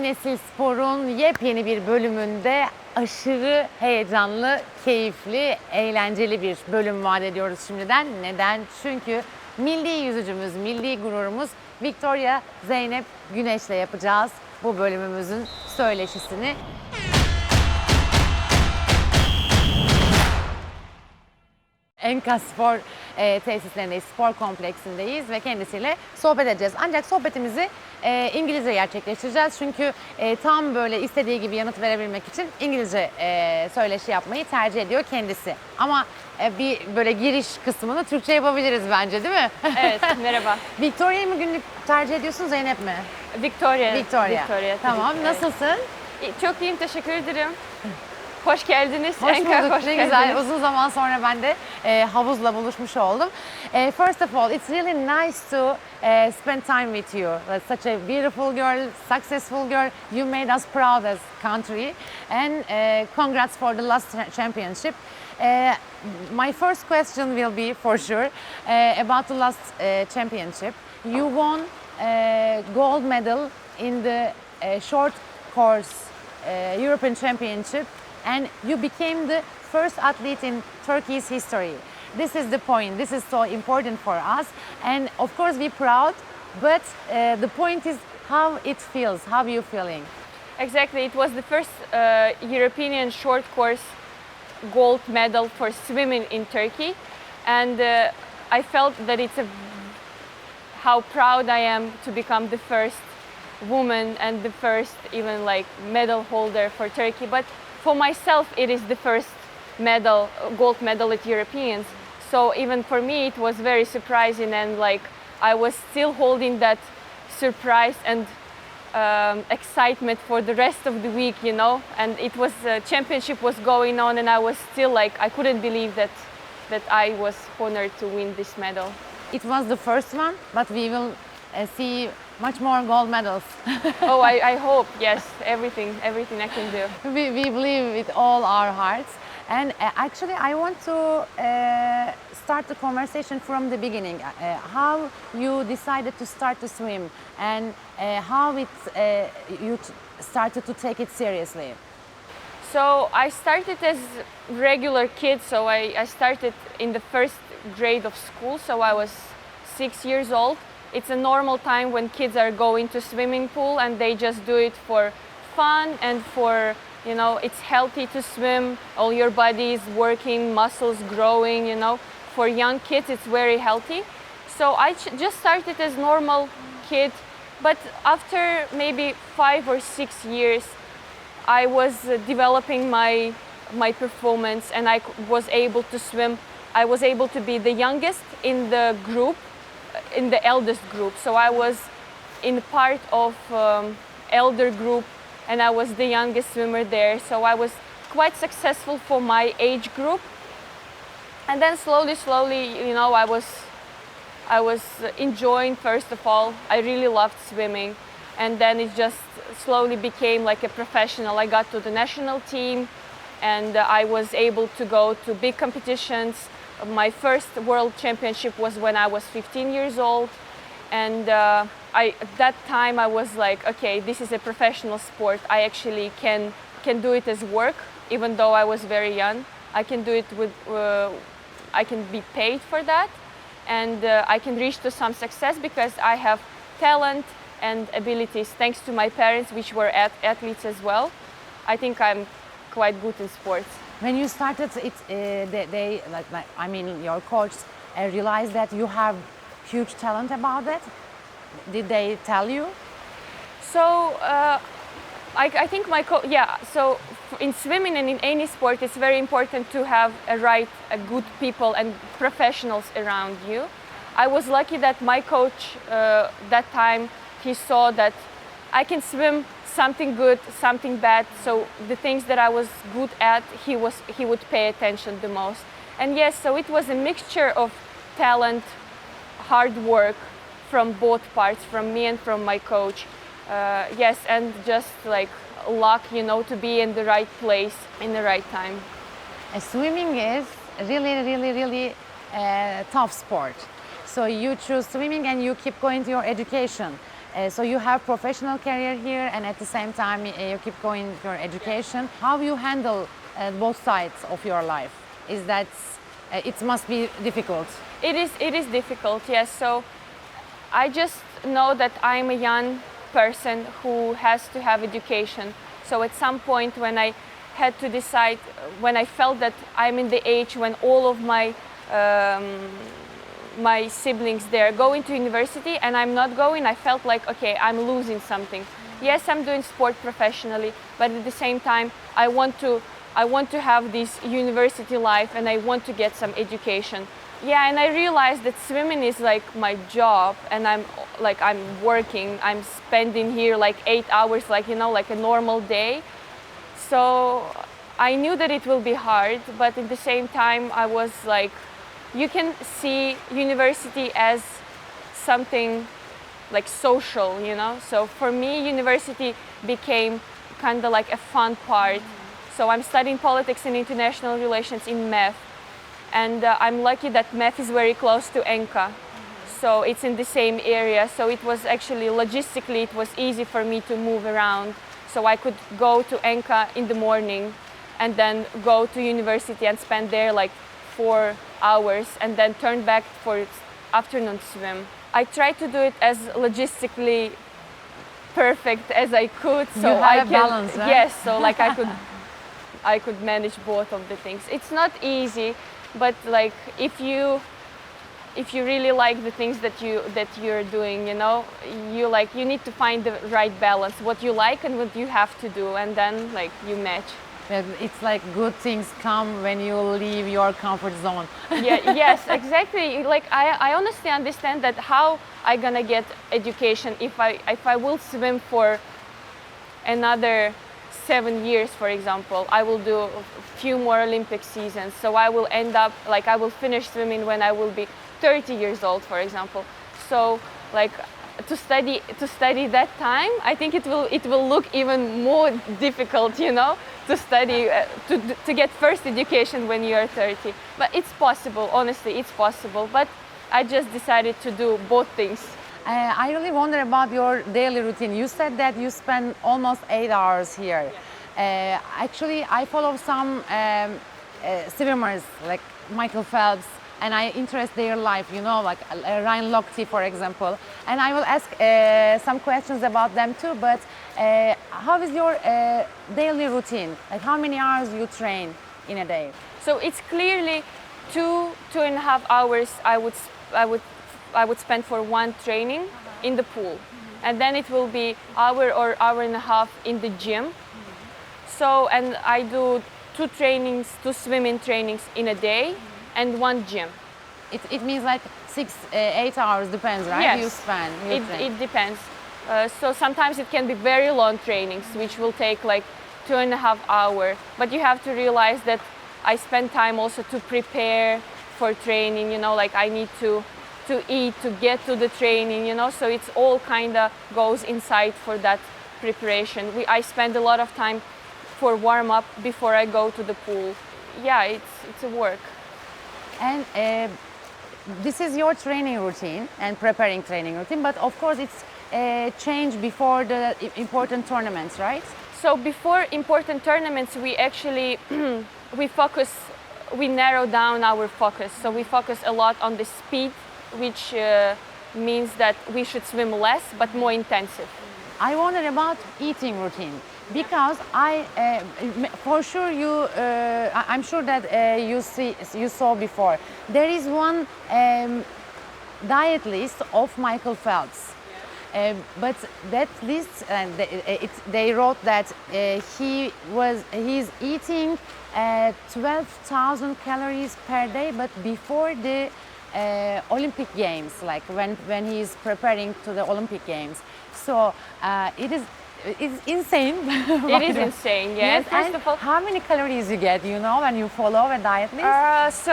Nesil Spor'un yepyeni bir bölümünde aşırı heyecanlı, keyifli, eğlenceli bir bölüm vaat ediyoruz şimdiden. Neden? Çünkü milli yüzücümüz, milli gururumuz Victoria Zeynep Güneş'le yapacağız bu bölümümüzün söyleşisini. Enkaz Spor tesislerindeyiz, spor kompleksindeyiz ve kendisiyle sohbet edeceğiz. Ancak sohbetimizi İngilizce gerçekleştireceğiz. Çünkü tam böyle istediği gibi yanıt verebilmek için İngilizce söyleşi yapmayı tercih ediyor kendisi. Ama bir böyle giriş kısmını Türkçe yapabiliriz bence, değil mi? Evet, merhaba. Victoria'yı mı günlük tercih ediyorsun, Zeynep mi? Victoria. Victoria. Tamam, ki. nasılsın? Çok iyiyim, teşekkür ederim. Hoş geldiniz. Hoş Enkaz, bulduk. hoş Ne geldiniz. güzel. Uzun zaman sonra ben de havuzla buluşmuş oldum. First of all, it's really nice to spend time with you. Such a beautiful girl, successful girl. You made us proud as country. And congrats for the last championship. My first question will be for sure about the last championship. You won gold medal in the short course European Championship. And you became the first athlete in Turkey's history. This is the point. This is so important for us. And of course, we're proud. But the point is how it feels. How are you feeling? Exactly. It was the first European short course gold medal for swimming in Turkey. And I felt that how proud I am to become the first woman and the first even like medal holder for Turkey. But for myself, it is the first medal, gold medal at Europeans. So even for me, it was very surprising, and like I was still holding that surprise and excitement for the rest of the week, you know. And it was championship was going on, and I was still like I couldn't believe that I was honored to win this medal. It was the first one, but we will see much more gold medals. Oh, I hope, yes, everything I can do. We believe with all our hearts. And actually, I want to start the conversation from the beginning. How you decided to start to swim, and how you started to take it seriously. So I started as regular kid. So I started in the first grade of school. So I was 6 years old. It's a normal time when kids are going to swimming pool and they just do it for fun and for, you know, it's healthy to swim. All your body is working, muscles growing, you know. For young kids, it's very healthy. So I just started as normal kid. But after maybe 5 or 6 years, I was developing my performance, and I was able to swim. I was able to be the youngest in the group, in the eldest group. So I was in part of elder group, and I was the youngest swimmer there. So I was quite successful for my age group. And then slowly, you know, I was enjoying. First of all, I really loved swimming, and then it just slowly became like a professional. I got to the national team, and I was able to go to big competitions. My first world championship was when I was 15 years old, and at that time I was like, okay, this is a professional sport. I actually can do it as work, even though I was very young. I can do it with, I can be paid for that, and I can reach to some success because I have talent and abilities thanks to my parents, which were athletes as well. I think I'm quite good in sports. When you started, your coach realized that you have huge talent about that. Did they tell you? So I think So in swimming and in any sport, it's very important to have a good people and professionals around you. I was lucky that my coach that time, he saw that I can swim something good, something bad. So the things that I was good at, he would pay attention the most. And yes, so it was a mixture of talent, hard work from both parts, from me and from my coach. Yes, and just like luck, you know, to be in the right place in the right time. Swimming is really tough sport. So you choose swimming and you keep going to your education. So you have professional career here, and at the same time you keep going with your education. How you handle both sides of your life? Is that it must be difficult? It is difficult, yes. So I just know that I'm a young person who has to have education. So at some point when I had to decide, when I felt that I'm in the age when all of my my siblings, they're going to university and I'm not going, I felt like, okay, I'm losing something. Yes, I'm doing sport professionally, but at the same time, I want to have this university life and I want to get some education. Yeah, and I realized that swimming is like my job, and I'm working, I'm spending here like 8 hours, like, you know, like a normal day. So I knew that it will be hard, but at the same time I was like, you can see university as something like social, you know. So for me, university became kind of like a fun part. So I'm studying politics and international relations in MEF, and I'm lucky that MEF is very close to ENCA. So it's in the same area. So it was actually logistically, it was easy for me to move around. So I could go to ENCA in the morning and then go to university and spend there like 4 hours and then turn back for afternoon swim. I tried to do it as logistically perfect as I could, so you have I a balance, right? Yes, so like I could manage both of the things. It's not easy, but like if you really like the things that you're doing, you know, you need to find the right balance, what you like and what you have to do, and then like you match. It's like good things come when you leave your comfort zone. Yeah, yes, exactly. Like I honestly understand that how I gonna get education if I will swim for another 7 years, for example. I will do a few more Olympic seasons, so I will end up like I will finish swimming when I will be 30 years old, for example. So like to study that time, I think it will look even more difficult, you know, to study to get first education when you are 30. But it's possible, honestly, it's possible. But I just decided to do both things. I really wonder about your daily routine. You said that you spend almost 8 hours here. Actually, I follow some swimmers like Michael Phelps, and I interest their life, you know, like Ryan Lochte, for example. And I will ask some questions about them too, but how is your daily routine? Like how many hours you train in a day? So it's clearly 2.5 hours I would spend for one training in the pool. And then it will be hour or hour and a half in the gym. So, and I do 2 swimming trainings in a day and 1 gym. It means like 6-8 hours, depends, right? Yes, You spend. it depends. So sometimes it can be very long trainings, which will take like 2.5 hours. But you have to realize that I spend time also to prepare for training, you know, like I need to eat, to get to the training, you know, so it's all kind of goes inside for that preparation. I spend a lot of time for warm up before I go to the pool. Yeah, it's a work. And this is your training routine and preparing training routine, but of course it's changed before the important tournaments, right? So before important tournaments, we actually we narrow down our focus. So we focus a lot on the speed, which means that we should swim less but more intensive. I wonder about eating routine because for sure I'm sure that you saw before. There is one diet list of Michael Phelps, but that list they wrote that he's eating 12,000 calories per day, but before the Olympic Games, like when he's preparing to the Olympic Games. So it's insane. It is insane, yes. First of all, how many calories you get, you know, when you follow a diet list?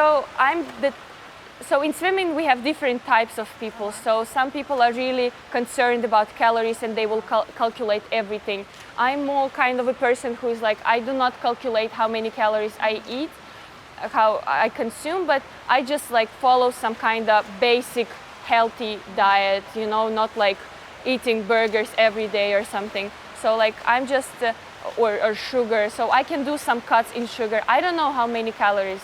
So in swimming we have different types of people. So some people are really concerned about calories and they will calculate everything. I'm more kind of a person who is like, I do not calculate how many calories I eat, how I consume, but I just like follow some kind of basic healthy diet, you know, not like eating burgers every day or something. So like I'm just, or sugar, so I can do some cuts in sugar. I don't know how many calories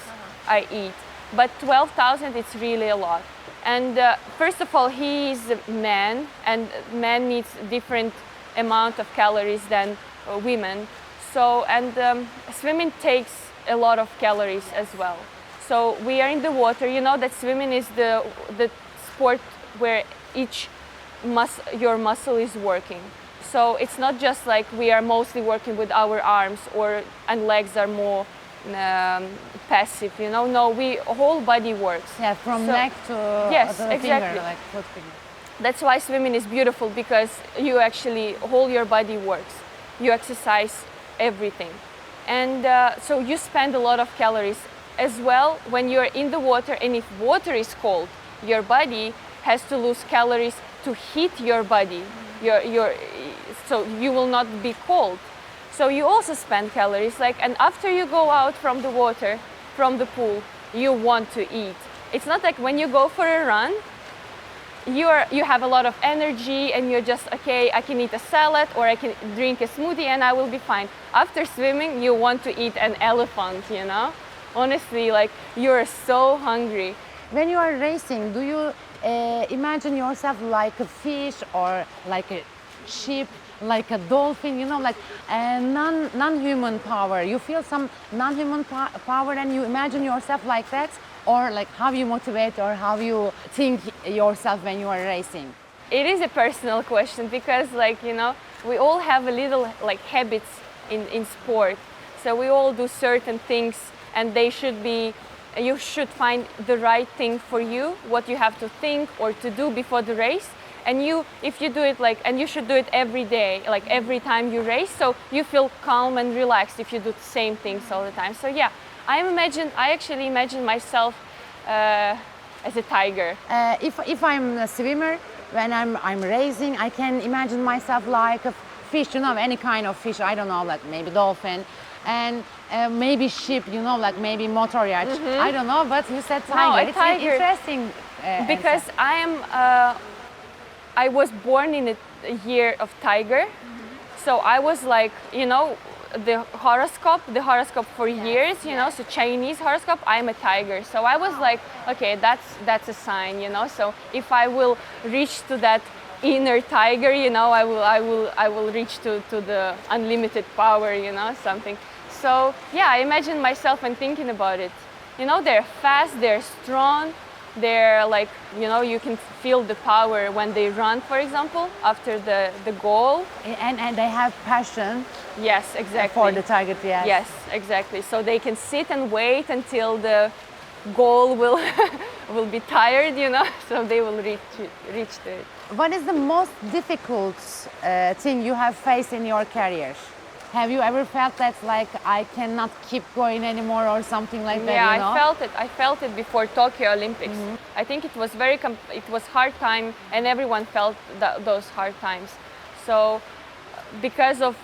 I eat, but 12,000, it's really a lot. And first of all, he is a man, and man needs different amount of calories than women. So, and swimming takes a lot of calories as well. So we are in the water. You know that swimming is the sport where your muscle is working. So it's not just like we are mostly working with our arms and legs are more passive, you know. No, whole body works. Yeah, from neck to yes, the exactly. finger, like foot finger. That's why swimming is beautiful, because you actually, whole your body works. You exercise everything. And so you spend a lot of calories as well when you're in the water, and if water is cold, your body has to lose calories to heat your body. So you will not be cold. So you also spend calories, and after you go out from the water, from the pool, you want to eat. It's not like when you go for a run, you have a lot of energy and you're just, okay, I can eat a salad or I can drink a smoothie and I will be fine. After swimming, you want to eat an elephant, you know? Honestly, you're so hungry. When you are racing, do you imagine yourself like a fish or like a sheep, like a dolphin, you know, like a non-human power? You feel some non-human power and you imagine yourself like that? Or like how you motivate or how you think yourself when you are racing? It is a personal question because we all have a little habits in sport. So we all do certain things and you should find the right thing for you, what you have to think or to do before the race. And if you do it and you should do it every day, every time you race, so you feel calm and relaxed if you do the same things all the time. So yeah, I actually imagine myself as a tiger. If I'm a swimmer, when I'm racing, I can imagine myself like a fish, you know, any kind of fish. I don't know, like maybe dolphin, and maybe sheep, you know, like maybe motor yacht. Mm-hmm. I don't know, but you said tiger. No, a it's tiger. Interesting. Because I was born in a year of tiger, so I was the horoscope for years, you know, so Chinese horoscope, I'm a tiger. So I was okay, that's a sign, you know. So if I will reach to that inner tiger, you know, I will reach to the unlimited power, you know, something. So yeah, I imagine myself and thinking about it. You know, they're fast, they're strong, they're you can feel the power when they run, for example, after the goal. And they have passion. Yes, exactly. For the target, yes. Yes, exactly. So they can sit and wait until the goal will be tired, you know, so they will reach to it. What is the most difficult thing you have faced in your career? Have you ever felt that I cannot keep going anymore or something like that? Yeah, you know? I felt it before Tokyo Olympics. Mm-hmm. I think it was it was hard time, and everyone felt those hard times. So because of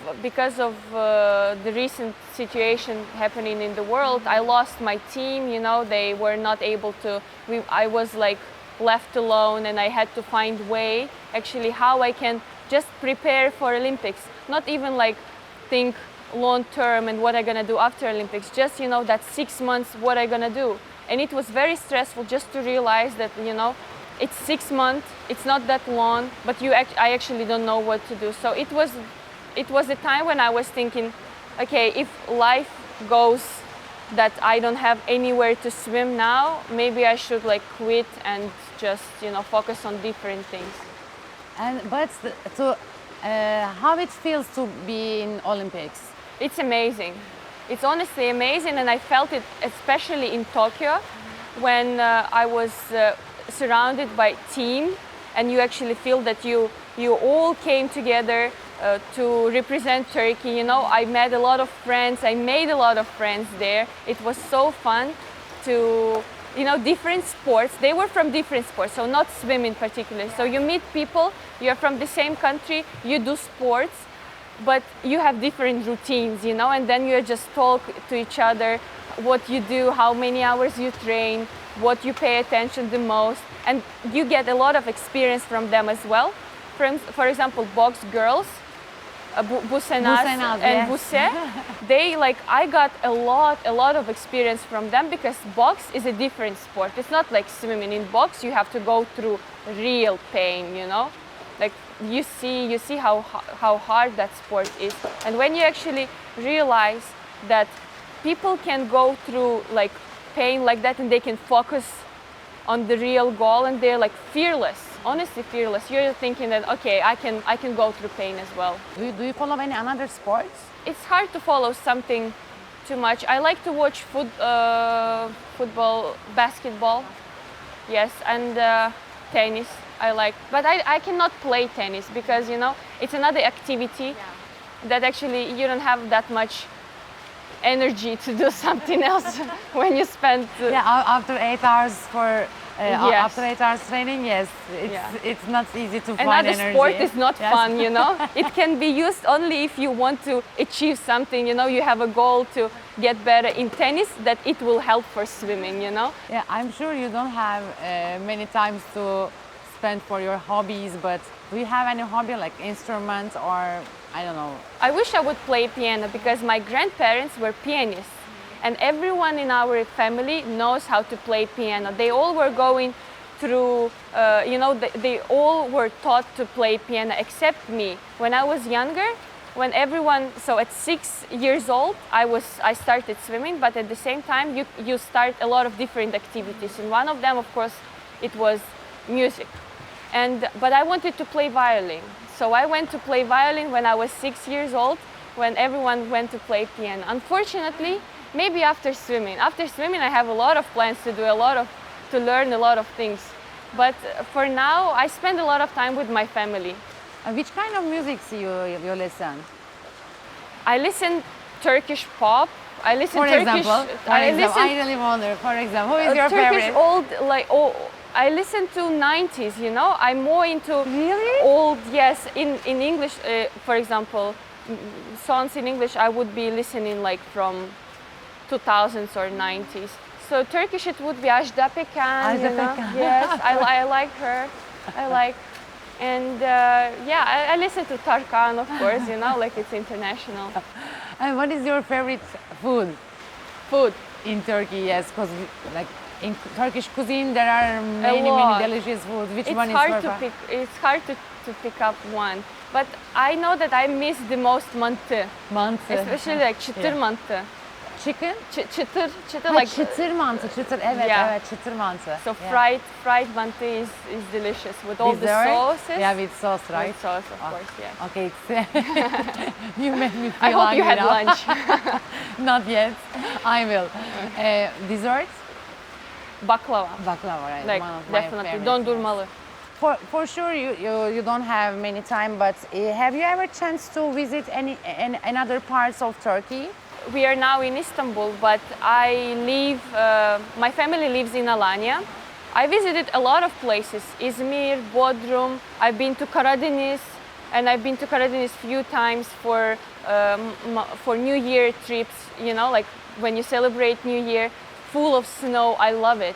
the recent situation happening in the world, I lost my team. You know, they were not able to. I was left alone, and I had to find way actually how I can just prepare for Olympics. Not even think long term and what I'm gonna do after Olympics. Just that 6 months, what I'm gonna do. And it was very stressful just to realize that it's 6 months, it's not that long, but I actually don't know what to do. So it was a time when I was thinking, okay, if life goes that I don't have anywhere to swim now, maybe I should quit and just focus on different things. But how it feels to be in Olympics? It's amazing. It's honestly amazing, and I felt it especially in Tokyo when I was surrounded by team, and you actually feel that you all came together to represent Turkey. You know, I met a lot of friends. I made a lot of friends there. It was so fun to, different sports. They were from different sports, so not swimming particularly. So you meet people, you're from the same country, you do sports, but you have different routines, and then you just talk to each other, what you do, how many hours you train, what you pay attention the most, and you get a lot of experience from them as well. For example, box girls, Busenas Busenas, and yes. Buse, they like I got a lot of experience from them because box is a different sport. It's not like swimming. In box, you have to go through real pain, you know, like you see how hard that sport is, and when you actually realize that people can go through like pain like that and they can focus on the real goal and they're like fearless, honestly fearless. You're thinking that okay, I can go through pain as well. Do you follow any another sports? It's hard to follow something too much. I like to watch football, basketball, yes, and tennis. I like, but I cannot play tennis because you know it's another activity that actually you don't have that much energy to do something else when you spend. After 8 hours Yes. after 8 hours training, yes, it's not easy to find Another energy. sport is not Yes. fun, you know. It can be used only if you want to achieve something. You know, you have a goal to get better in tennis. That it will help for swimming. You know. Yeah, I'm sure you don't have many times to spend for your hobbies, but do you have any hobby like instruments or I don't know? I wish I would play piano because my grandparents were pianists. And everyone in our family knows how to play piano. They all were going through, you know, they all were taught to play piano except me. When I was younger, when everyone, so at 6 years old, I started swimming, but at the same time, you start a lot of different activities. And one of them, of course, it was music. But I wanted to play violin. So I went to play violin when I was 6 years old, when everyone went to play piano. Unfortunately, maybe after swimming. After swimming, I have a lot of plans to learn a lot of things. But for now, I spend a lot of time with my family. Which kind of music you listen? I listen Turkish pop. I listen For Turkish. example, I really wonder. For example, who is your Turkish favorite? old I listen to 90s. You know, I'm more into Really? old. Yes, in English, for example, songs in English, I would be listening like from 2000s or 90s. So Turkish, it would be Ajda Pekkan. Ajda you know? Pekkan. Yes, I like her. And I listen to Tarkan, of course. You know, like it's international. And what is your favorite food? Food. In Turkey, yes, because like in Turkish cuisine there are many lot. delicious foods. Which It's one is hard your to favorite? pick. It's hard to pick up one. But I know that I miss the most mantı, Mantı. especially like çıtır Yeah. mantı. Chicken? Çıtır Ha, like çıtır mantı, çıtır. Evet, Yeah. evet, çıtır mantı. so Yeah. fried mantı is delicious with all the Dessert? sauces. Yeah, with sauce, right? With sauce, of Oh, course, yeah. Okay, you made me feel I hope you hungry had now. lunch. Not yet. I will. Dessert? Baklava. Baklava, right? Like One of my definitely favorites. dondurmalı. For sure, you don't have many time, but have you ever chance to visit any another parts of Turkey? We are now in Istanbul, but my family lives in Alanya. I visited a lot of places, Izmir, Bodrum. I've been to Karadeniz, and I've been to Karadeniz few times for New Year trips, you know, like when you celebrate New Year, full of snow. I love it.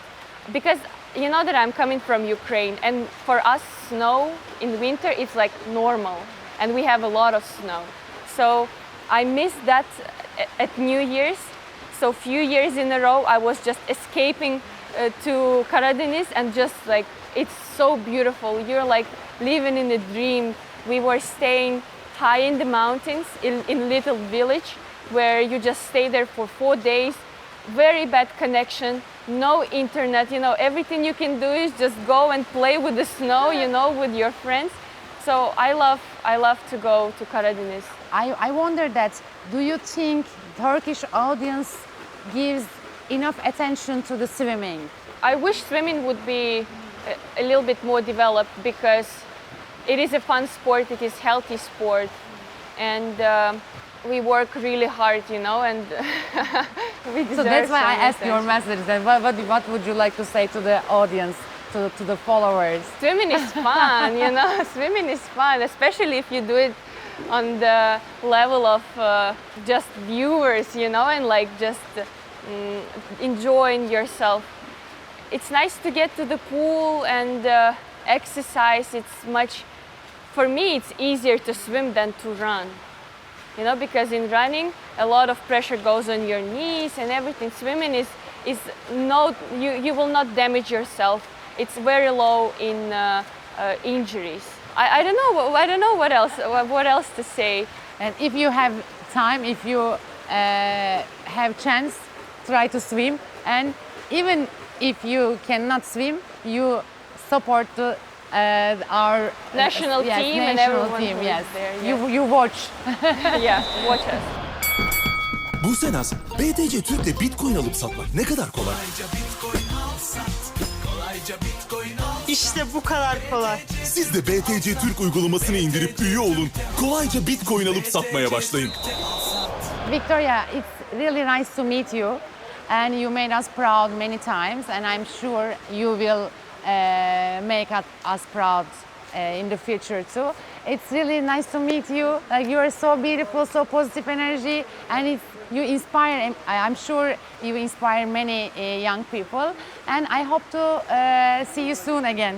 Because you know that I'm coming from Ukraine, and for us, snow in winter, it's like normal, and we have a lot of snow. So I missed that at New Year's. So few years in a row, I was just escaping to Karadeniz, and just like, it's so beautiful. You're like living in a dream. We were staying high in the mountains in little village where you just stay there for 4 days. Very bad connection, no internet, you know, everything you can do is just go and play with the snow, you know, with your friends. So I love to go to Karadeniz. I wonder that, do you think Turkish audience gives enough attention to the swimming? I wish swimming would be a little bit more developed because it is a fun sport, it is healthy sport, and we work really hard, you know, and we deserve So that's why I some asked your attention. message. Then what would you like to say to the audience, to the followers? Swimming is fun, you know, swimming is fun, especially if you do it on the level of just viewers, you know, and like just enjoying yourself. It's nice to get to the pool and exercise. It's much for me it's easier to swim than to run. You know, because in running a lot of pressure goes on your knees and everything. Swimming is no, you will not damage yourself. It's very low in injuries. I don't know what else to say. And if you have time, if you have chance, try to swim. And even if you cannot swim, you support our National yes, team national and everyone team. who Yes, is there. Yes. you watch. Yeah, watch us. Bu Naz, BtcTurk'le Bitcoin alıp satmak ne kadar kolay. İşte bu kadar kolay. Siz de BtcTurk uygulamasını indirip üye olun. Kolayca Bitcoin alıp satmaya başlayın. Victoria, it's really nice to meet you, and you made us proud many times, and I'm sure you will make us proud in the future too. It's really nice to meet you. Like, you are so beautiful, so positive energy, and you inspire. I'm sure you inspire many young people, and I hope to see you soon again.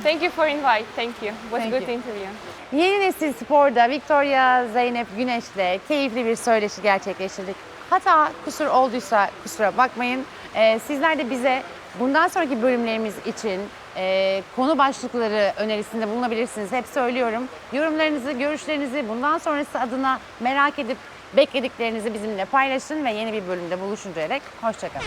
Thank you for invite. Thank you. It was a Thank good you. interview. Yeni Nesil Spor'da Victoria Zeynep Güneş'le keyifli bir söyleşi gerçekleştirdik. Hata, kusur olduysa kusura bakmayın. Sizler de bize bundan sonraki bölümlerimiz için konu başlıkları önerisinde bulunabilirsiniz. Hep söylüyorum. Yorumlarınızı, görüşlerinizi bundan sonrası adına merak edip beklediklerinizi bizimle paylaşın ve yeni bir bölümde buluşuncaya dek hoşça kalın.